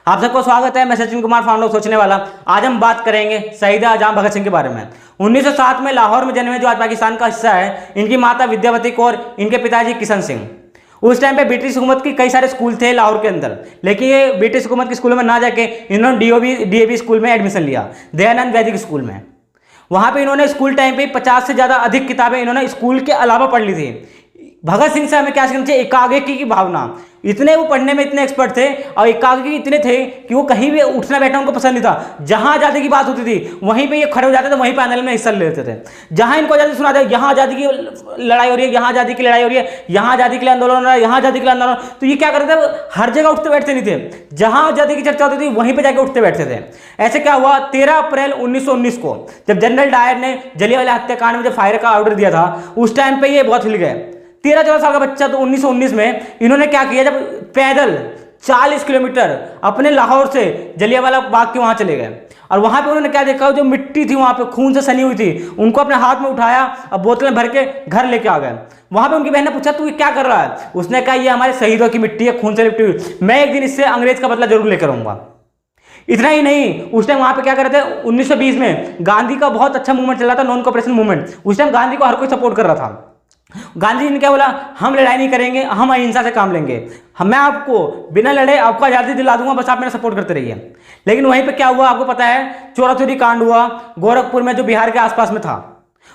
आप सबको स्वागत है। मैं सचिन कुमार, फाउंडर सोचने वाला। आज हम बात करेंगे शहीद आजम भगत सिंह के बारे में। 1907 में लाहौर में जन्मे, जो आज पाकिस्तान का हिस्सा है। इनकी माता विद्यावती कौर, इनके पिताजी किशन सिंह। उस टाइम पे ब्रिटिश हुकूमत की कई सारे स्कूल थे लाहौर के अंदर, लेकिन ये ब्रिटिश हुकूमत के स्कूलों में ना जाके इन्होंने डीएवी स्कूल में एडमिशन लिया, दयानंद वैदिक स्कूल में। वहाँ पे इन्होंने स्कूल टाइम पे 50 से ज़्यादा अधिक किताबें इन्होंने स्कूल के अलावा पढ़ ली थी। भगत सिंह से हमें क्या सीखना चाहिए? एकाग्रता की भावना। इतने वो पढ़ने में इतने एक्सपर्ट थे और एकाग्रता इतने थे कि वो कहीं भी उठना बैठना उनको पसंद नहीं था। जहां आज़ादी की बात होती थी वहीं पे ये खड़े हो जाते थे, वहीं पे आंदोलन में हिस्सा लेते थे। जहां इनको आज़ादी सुना दे, यहाँ आज़ादी की लड़ाई हो रही है, यहाँ आज़ादी की लड़ाई हो रही है, यहाँ आज़ादी के लिए आंदोलन हो रहा है, यहाँ आज़ादी के लिए आंदोलन, तो ये क्या करते थे? हर जगह उठते बैठते नहीं थे। जहां आज़ादी की चर्चा होती थी वहीं पर जाकर उठते बैठते थे। ऐसे क्या हुआ, 13 अप्रैल 1919 को जब जनरल डायर ने जलियांवाला हत्याकांड में जब फायर का ऑर्डर दिया था, उस टाइम पे ये बहुत हिल गए। 13-14 साल का बच्चा, तो 1919 में इन्होंने क्या किया, जब पैदल 40 किलोमीटर अपने लाहौर से जलियांवाला बाग के वहां चले गए। और वहां पे उन्होंने क्या देखा, जो मिट्टी थी वहां पे खून से सनी हुई थी, उनको अपने हाथ में उठाया और बोतलें भर के घर लेके आ गए। वहां पे उनकी बहन ने पूछा, तू क्या कर रहा है? उसने कहा, ये हमारे शहीदों की मिट्टी है, खून से लिपटी हुई, मैं एक दिन इससे अंग्रेज का बदला जरूर लेकर आऊंगा। इतना ही नहीं, उस टाइम वहां पे क्या कर रहे थे, 1920 में गांधी का बहुत अच्छा मूवमेंट चल रहा था, नॉन कोऑपरेशन मूवमेंट। उस टाइम गांधी को हर कोई सपोर्ट कर रहा था। गांधी जी ने क्या बोला, हम लड़ाई नहीं करेंगे, हम अहिंसा से काम लेंगे, मैं आपको बिना लड़े आपको आज़ादी दिला दूंगा, बस आप मेरा सपोर्ट करते रहिए। लेकिन वहीं पे क्या हुआ आपको पता है, चोरा चोरी कांड हुआ गोरखपुर में, जो बिहार के आसपास में था।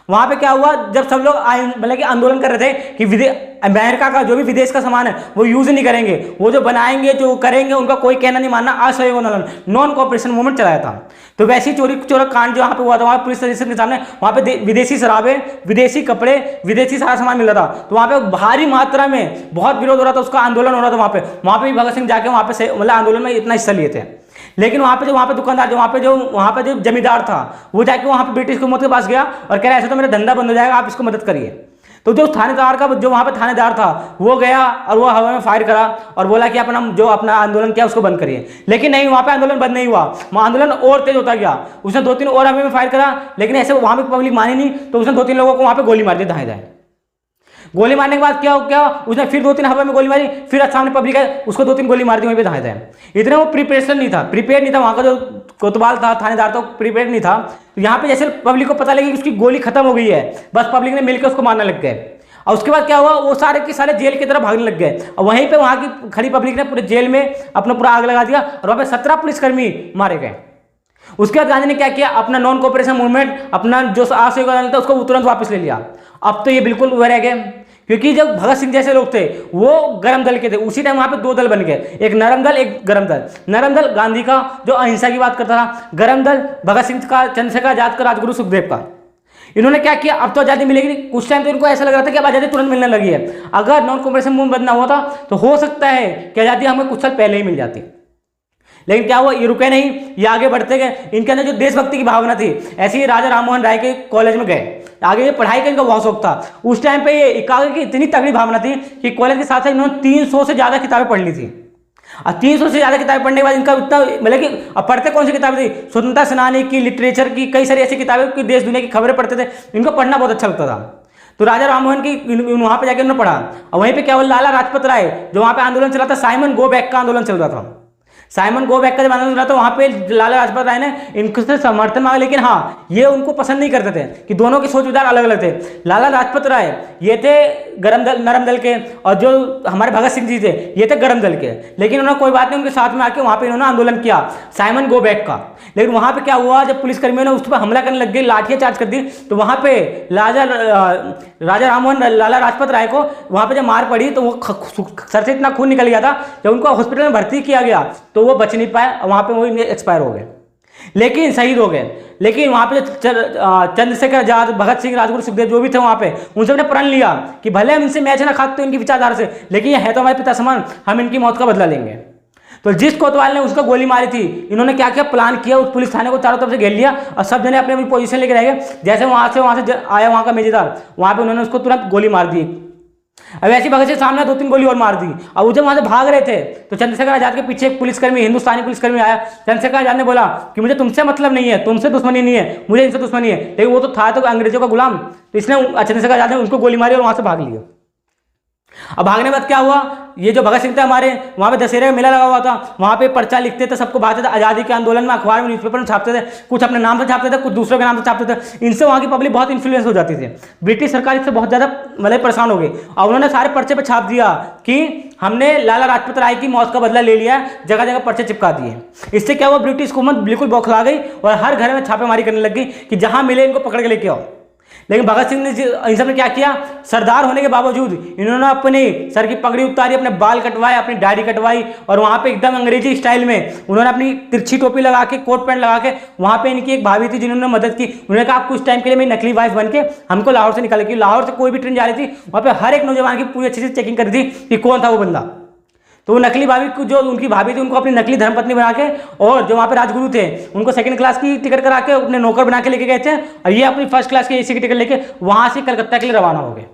वहां पे क्या हुआ, जब सब लोग मतलब कि आंदोलन कर रहे थे कि अमेरिका का जो भी विदेश का सामान है वो यूज नहीं करेंगे, वो जो बनाएंगे जो करेंगे उनका कोई कहना नहीं मानना, असहयोग आंदोलन, नॉन कोऑपरेशन मूवमेंट चलाया था। तो वैसे ही चोरी चोरा कांड जो वहाँ पे हुआ था, वहाँ पुलिस स्टेशन के सामने वहाँ पे विदेशी शराबें, विदेशी कपड़े, विदेशी सारा सामान मिल रहा था। तो वहाँ पे भारी मात्रा में बहुत विरोध हो रहा था, उसका आंदोलन हो रहा था। वहाँ पे भी भगत सिंह जाके वहाँ पे मतलब आंदोलन में इतना हिस्सा लिए थे। लेकिन वहाँ पे दुकानदार, वहाँ पे जो जमींदार था, वो जाके वहाँ पे ब्रिटिश हुकूमत के पास गया और कह रहा ऐसा तो मेरा धंधा बंद हो जाएगा, आप इसको मदद करिए। तो जो थानेदार का जो वहाँ पे थानेदार था, वो गया और वो हवा में फायर करा और बोला कि अपना आंदोलन किया उसको बंद करिए। लेकिन नहीं, वहाँ पे आंदोलन बंद नहीं हुआ, वहाँ आंदोलन और तेज होता गया। उसने 2-3 और हवा में फायर करा, लेकिन ऐसे वहाँ पे पब्लिक मानी नहीं, तो उसने 2-3 लोगों को वहाँ पे गोली मार दी दाएं दाएं। गोली मारने के बाद क्या उसने फिर 2-3 हवा में गोली मारी, फिर सामने पब्लिक है, उसको 2-3 गोली मार दी वहीं पे दाएं दाएं। इतना वो प्रिपरेशन नहीं था, प्रिपेयर नहीं था, वहाँ का जो कोतवाल था, थानेदार था, प्रिपेयर नहीं था। तो यहाँ पे जैसे पब्लिक को पता लगी कि उसकी गोली खत्म हो गई है, बस पब्लिक ने मिलकर उसको मारने लग गए। और उसके बाद क्या हुआ, वो सारे के सारे जेल की तरफ भागने लग गए। और वहीं पे वहाँ की खड़ी पब्लिक ने पूरे जेल में अपना पूरा आग लगा दिया और वहाँ पे 17 पुलिसकर्मी मारे गए। उसके बाद गांधी ने क्या किया, अपना नॉन कोऑपरेशन मूवमेंट, अपना जो असहयोग आंदोलन था उसको तुरंत वापस ले लिया। अब तो ये बिल्कुल वो रह गए, क्योंकि जब भगत सिंह जैसे लोग थे वो गर्म दल के थे। उसी टाइम वहां पे 2 दल बन गए, एक नरम दल, एक गरम दल। नरम दल गांधी का जो अहिंसा की बात करता था, गरम दल भगत सिंह का, चंद्रशेखर आजाद का, राजगुरु सुखदेव का। इन्होंने क्या किया, अब तो आज़ादी मिलेगी। कुछ टाइम तो इनको ऐसा लग रहा था कि अब आज़ादी तुरंत मिलने लगी है। अगर नॉन कोऑपरेशन मूवमेंट बंद ना हुआ था तो हो सकता है कि आज़ादी हमें कुछ साल पहले ही मिल जाती। लेकिन क्या हुआ, ये रुके नहीं, ये आगे बढ़ते गए। इनके अंदर जो देशभक्ति की भावना थी, ऐसे ही राजा राममोहन राय के कॉलेज में गए, आगे ये पढ़ाई का इनका बहुत शौक था। उस टाइम पे ये एकाग्र की इतनी तगड़ी भावना थी कि कॉलेज के साथ साथ इन्होंने 300 से ज़्यादा किताबें पढ़ ली थी। और 300 से ज़्यादा किताबें पढ़ने के बाद इनका इतना, मतलब कि अब पढ़ते कौन सी किताबें थी, स्वतंत्रता सेनानी की, लिटरेचर की, कई सारी ऐसी किताबें की, देश दुनिया की खबरें पढ़ते थे। इनको पढ़ना बहुत अच्छा लगता था। तो राजा राममोहन की वहाँ पे जाकर उन्होंने पढ़ा। और वहीं पे क्या हुआ, लाला लाजपत राय, जो वहाँ पे आंदोलन चला था, साइमन गो बैक का आंदोलन चल रहा था। साइमन गो बैक का जब आंदोलन चला था, वहाँ पे लाला लाजपत राय ने इनसे समर्थन मांगा। लेकिन हाँ, ये उनको पसंद नहीं करते थे कि दोनों के सोच विचार अलग अलग थे। लाला लाजपत राय ये थे गरम दल, नरम दल के, और जो हमारे भगत सिंह जी थे ये थे गरम दल के। लेकिन उन्होंने कोई बात नहीं, उनके साथ में आके वहाँ पे इन्होंने आंदोलन किया साइमन गो बैक का। लेकिन वहाँ पे क्या हुआ, जब पुलिसकर्मियों ने उस पर हमला करने लग गए, लाठियाँ चार्ज कर दी, तो वहाँ पे राजा राममोहन, लाला लाजपत राय को वहाँ पे जब मार पड़ी तो वो सर से इतना खून निकल गया था। जब उनको हॉस्पिटल में भर्ती किया गया तो वो बच नहीं पाए, वहाँ पे वो एक्सपायर हो गए, लेकिन शहीद हो गए। लेकिन वहाँ पे चंद्रशेखर आजाद, भगत सिंह, राजगुरु सुखदेव जो भी थे वहाँ पे, उन सब ने प्रण लिया कि भले हम इनसे मैच ना खाते इनकी विचारधारा से, लेकिन ये है तो हमारे पिता समान, हम इनकी मौत का बदला लेंगे। तो जिस कोतवाल ने उसको गोली मारी थी, इन्होंने क्या किया, प्लान किया, उस पुलिस थाने को चारों तरफ से घेर लिया और सब जने अपनी अपनी पोजीशन लेके रह गए। जैसे वहाँ से आया वहाँ का मेजेदार, वहाँ पे उन्होंने उसको तुरंत गोली मार दी। अब ऐसी भगत सिंह सामने 2-3 गोली और मार दी। और वो जब वहां से भाग रहे थे तो चंद्रशेखर आजाद के पीछे एक पुलिसकर्मी, हिंदुस्तानी पुलिसकर्मी आया। चंद्रशेखर आजाद ने बोला कि मुझे तुमसे मतलब नहीं है, तुमसे दुश्मनी नहीं है, मुझे इनसे दुश्मनी है। लेकिन वो तो था तो अंग्रेजों का गुलाम, तो इसने चंद्रशेखर आजाद ने उनको गोली मारी और वहां से भाग लिया। अब भागने के बाद क्या हुआ, ये जो भगत सिंह थे हमारे, वहाँ पे दशहरे का मेला लगा हुआ था, वहाँ पे पर्चा लिखते थे, सबको बांटते थे, आज़ादी के आंदोलन में अखबार में न्यूज़पेपर में छापते थे, कुछ अपने नाम से छापते थे, कुछ दूसरों के नाम से छापते थे। इनसे वहाँ की पब्लिक बहुत इन्फ्लुएंस हो जाती थी। ब्रिटिश सरकार इससे बहुत ज़्यादा मतलब परेशान हो गई और उन्होंने सारे पर्चे पर छाप दिया कि हमने लाला लाजपत राय की मौत का बदला ले लिया, जगह जगह पर्चे चिपका दिए। इससे क्या हुआ, ब्रिटिश हुकूमत बिल्कुल बौखला गई और हर घर में छापेमारी करने लग गई कि जहाँ मिले इनको पकड़ के लेके आओ। लेकिन भगत सिंह ने इन सब ने क्या किया, सरदार होने के बावजूद इन्होंने अपने सर की पगड़ी उतारी, अपने बाल कटवाए, अपनी दाढ़ी कटवाई और वहाँ पे एकदम अंग्रेजी स्टाइल में उन्होंने अपनी तिरछी टोपी लगा के, कोट पैंट लगा के, वहाँ पे इनकी एक भाभी थी जिन्होंने मदद की। उन्होंने कहा आप कुछ टाइम के लिए मेरी नकली वाइफ बन के हमको लाहौर से निकाले, क्योंकि लाहौर से कोई भी ट्रेन जा रही थी, वहाँ पे हर एक नौजवान की पूरी अच्छी से चेकिंग करी थी कि कौन था वो बंदा। तो वो नकली भाभी को, जो उनकी भाभी थी, उनको अपनी नकली धर्मपत्नी बना के, और जो वहाँ पे राजगुरु थे उनको सेकंड क्लास की टिकट करा के अपने नौकर बना के लेके गए थे, और ये अपनी फर्स्ट क्लास की एसी की टिकट लेके वहाँ से कलकत्ता के लिए रवाना हो गए।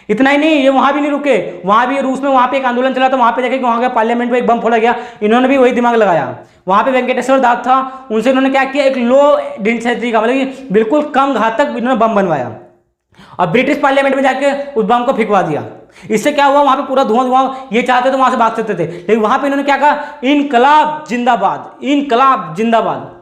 इतना ही नहीं, ये वहाँ भी नहीं रुके, वहाँ भी रूस में वहाँ पे एक आंदोलन चला, तो वहाँ पे देखे कि वहाँ के पार्लियामेंट में एक बम फोड़ा गया, इन्होंने भी वही दिमाग लगाया। वहाँ पे वेंकटेश्वर दास था, उनसे इन्होंने क्या किया, एक लो डेंसिटी का, मतलब कि बिल्कुल कम घातक इन्होंने बम बनवाया और ब्रिटिश पार्लियामेंट में जाके उस बम को फेंकवा दिया। इससे क्या हुआ, वहां पे पूरा धुआं धुआं, ये चाहते तो वहां से भाग सकते थे, लेकिन वहां पे इन्होंने क्या कहा, इनकलाब जिंदाबाद, इनकलाब जिंदाबाद।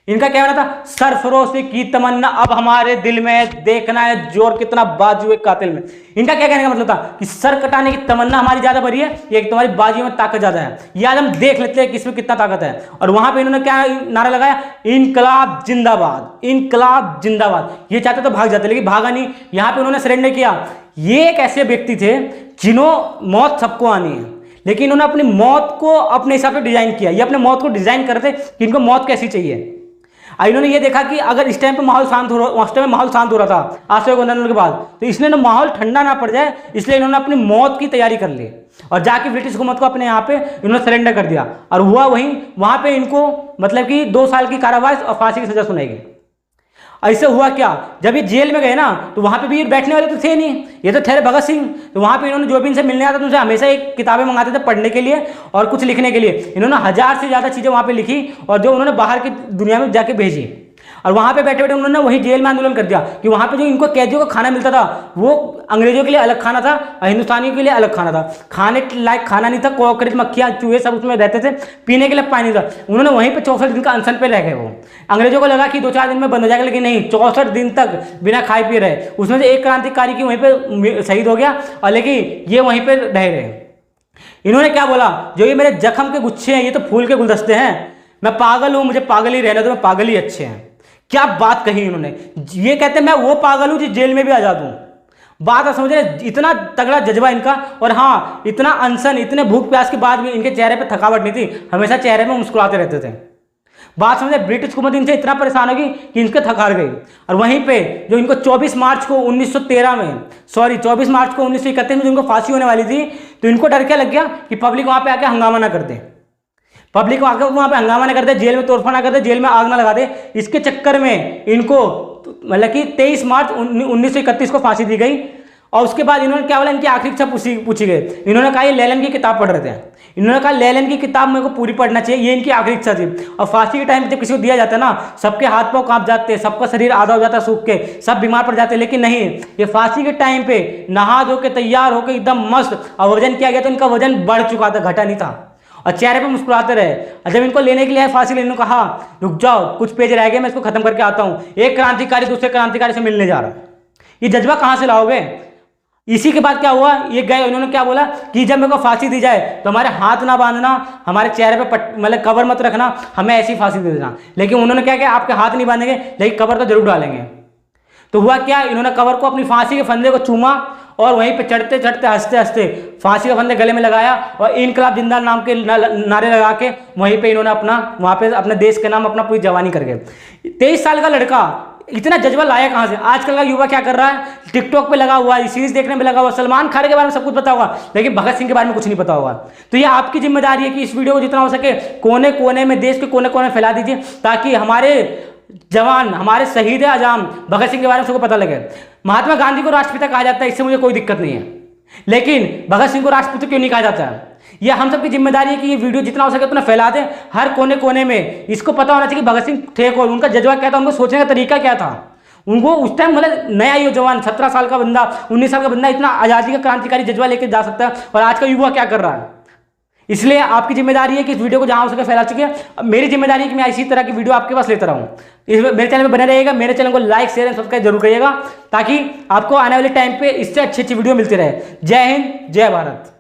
इनका क्या कहना था, सरफरोशी की तमन्ना अब हमारे दिल में, देखना है जोर कितना बाजू एक कातिल में। इनका क्या कहने का मतलब था कि सर कटाने की तमन्ना हमारी ज्यादा बड़ी है, ये तुम्हारी बाजू में ताकत ज्यादा है, ये आज हम देख लेते हैं किसमें कितना ताकत है। और वहां पे इन्होंने क्या नारा लगाया, इनकलाब जिंदाबाद, इनकलाब जिंदाबाद। ये चाहते तो भाग जाते, लेकिन भागा नहीं, यहां पर उन्होंने सरेंडर किया। ये एक ऐसे व्यक्ति थे जिन्हों मौत सबको आनी है, लेकिन इन्होंने अपनी मौत को अपने हिसाब से डिजाइन किया। ये अपने मौत को डिजाइन करते कि इनको मौत कैसी चाहिए। इन्होंने ये देखा कि अगर इस टाइम पे माहौल शांत हो रहा, उस टाइम माहौल शांत हो रहा था अशोक आंदोलन के बाद, तो इसलिए ना माहौल ठंडा ना पड़ जाए, इसलिए इन्होंने अपनी मौत की तैयारी कर ली और जाके ब्रिटिश हुकूमत को अपने यहाँ पे इन्होंने सरेंडर कर दिया। और हुआ वहीं, वहां पे इनको मतलब कि 2 साल की कारावास और फांसी की सजा सुनाई गई। ऐसे हुआ क्या, जब ये जेल में गए ना, तो वहां पे भी बैठने वाले तो थे नहीं, ये तो ठहरे भगत सिंह। तो वहां पे इन्होंने जो भी इनसे मिलने आता था उनसे हमेशा एक किताबें मंगाते थे पढ़ने के लिए और कुछ लिखने के लिए। इन्होंने 1000 से ज्यादा चीजें वहां पे लिखी और जो उन्होंने बाहर की दुनिया में जाके भेजी। और वहां पे बैठे बैठे उन्होंने वही जेल में आंदोलन कर दिया कि वहां पे जो इनको कैदियों को खाना मिलता था वो अंग्रेजों के लिए अलग खाना था और हिंदुस्तानियों के लिए अलग खाना था। खाने लायक खाना नहीं था, कॉकरोच, मक्खियां, चूहे सब उसमें रहते थे, पीने के लिए पानी था। उन्होंने वहीं पे 64 दिन का अनशन पे रह गए। वो अंग्रेजों को लगा कि 2-4 दिन में बंद हो जाएगा, लेकिन नहीं, 64 दिन तक बिना खाए पिए रहे। उसमें से एक क्रांतिकारी की वहीं पे शहीद हो गया और लेकिन ये वहीं पे रह रहे। इन्होंने क्या बोला, जो ये मेरे जख्म के गुच्छे हैं, ये तो फूल के गुलदस्ते हैं, मैं पागल हूं, मुझे पागल ही रहना, तो मैं पागल ही अच्छे हैं। क्या बात कही इन्होंने। ये कहते हैं मैं वो पागल हूं जिस जेल में भी आजाद हूं। बात आप समझ रहे, इतना तगड़ा जज्बा इनका। और हाँ, इतना अनशन, इतने भूख प्यास के बाद भी इनके चेहरे पे थकावट नहीं थी, हमेशा चेहरे में मुस्कुराते रहते थे। बात समझे, ब्रिटिश हुकूमत इनसे इतना परेशान होगी कि इनके थक हार गई। और वहीं पे जो इनको 24 मार्च को 1931 में जो इनको फांसी होने वाली थी, तो इनको डर क्या लग गया कि पब्लिक वहां पे आके हंगामा ना कर दे, पब्लिक आकर वहां पे हंगामा ना कर दे, जेल में तोड़फोड़ ना कर दे, जेल में आग ना लगा दे। इसके चक्कर में इनको मतलब कि 23 मार्च 1931 को फांसी दी गई। और उसके बाद इन्होंने क्या बोला, इनकी आखिरी इच्छा पूछी गई। इन्होंने कहा ये लेलन की किताब पढ़ रहे थे, इन्होंने कहा लेलन की किताब मेरे को पूरी पढ़ना चाहिए, ये इनकी आखिरी इच्छा थी। और फांसी के टाइम जब किसी को दिया जाता है ना, सबके हाथ पांव कांप जाते हैं, सबका शरीर आधा हो जाता है सूख के, सब बीमार पड़ जाते हैं। लेकिन नहीं, ये फांसी के टाइम पे नहा धो के तैयार होकर एकदम मस्त, और वजन किया गया तो इनका वजन बढ़ चुका था, घटा नहीं था, और चेहरे पे मुस्कुराते रहे। और जब इनको लेने के लिए फांसी लेने को कहा, रुक जाओ कुछ पेज रह गए, मैं इसको खत्म करके आता हूं, एक क्रांतिकारी दूसरे क्रांतिकारी से मिलने जा रहा है। ये जज्बा कहां से लाओगे। इसी के बाद क्या हुआ, ये गए, उन्होंने क्या बोला कि जब मेरे को फांसी दी जाए तो हमारे हाथ ना बांधना, हमारे चेहरे पे मतलब कवर मत रखना, हमें ऐसी फांसी दे देना। लेकिन उन्होंने क्या किया, आपके हाथ नहीं बांधेंगे लेकिन कवर तो जरूर डालेंगे। तो हुआ क्या, इन्होंने कवर को अपनी फांसी के फंदे को चूमा और वहीं पे चढ़ते चढ़ते हंसते हंसते फांसी का फंदे गले में लगाया और इनकलाब जिंदाबाद नाम के नारे लगा के वहीं पे इन्होंने अपना वहां पे अपने देश के नाम अपना पूरी जवानी कर गए। 23 साल का लड़का इतना जज्बा लाया कहां से। आजकल का युवा क्या कर रहा है, टिकटॉक पे लगा हुआ है, सीरीज देखने में लगा हुआ, सलमान खान के बारे में सब कुछ पता होगा, लेकिन भगत सिंह के बारे में कुछ नहीं पता होगा। तो ये आपकी जिम्मेदारी है कि इस वीडियो को जितना हो सके कोने कोने में, देश के कोने कोने में फैला दीजिए, ताकि हमारे जवान, हमारे शहीद आजम भगत सिंह के बारे में सबको पता लगे। महात्मा गांधी को राष्ट्रपिता कहा जाता है, इससे मुझे कोई दिक्कत नहीं है, लेकिन भगत सिंह को राष्ट्रपिता क्यों नहीं कहा जाता है। यह हम सबकी जिम्मेदारी है कि ये वीडियो जितना हो सके उतना फैला दें, हर कोने कोने में। इसको पता होना चाहिए कि भगत सिंह थे कौन, उनका जज्बा क्या था, उनको सोचने का तरीका क्या था, उनको उस टाइम मतलब नया ही जवान 17 साल का बंदा, 19 साल का बंदा इतना आज़ादी का क्रांतिकारी जज्बा लेकर जा सकता है, और आज का युवा क्या कर रहा है। इसलिए आपकी जिम्मेदारी है कि इस वीडियो को जहां हो सके फैला सके। मेरी जिम्मेदारी है कि मैं इसी तरह की वीडियो आपके पास लेता रहूं। मेरे चैनल पे बने रहिएगा, मेरे चैनल को लाइक शेयर एंड सब्सक्राइब जरूर करिएगा, ताकि आपको आने वाले टाइम पे इससे अच्छी अच्छी वीडियो मिलती रहे। जय हिंद, जय भारत।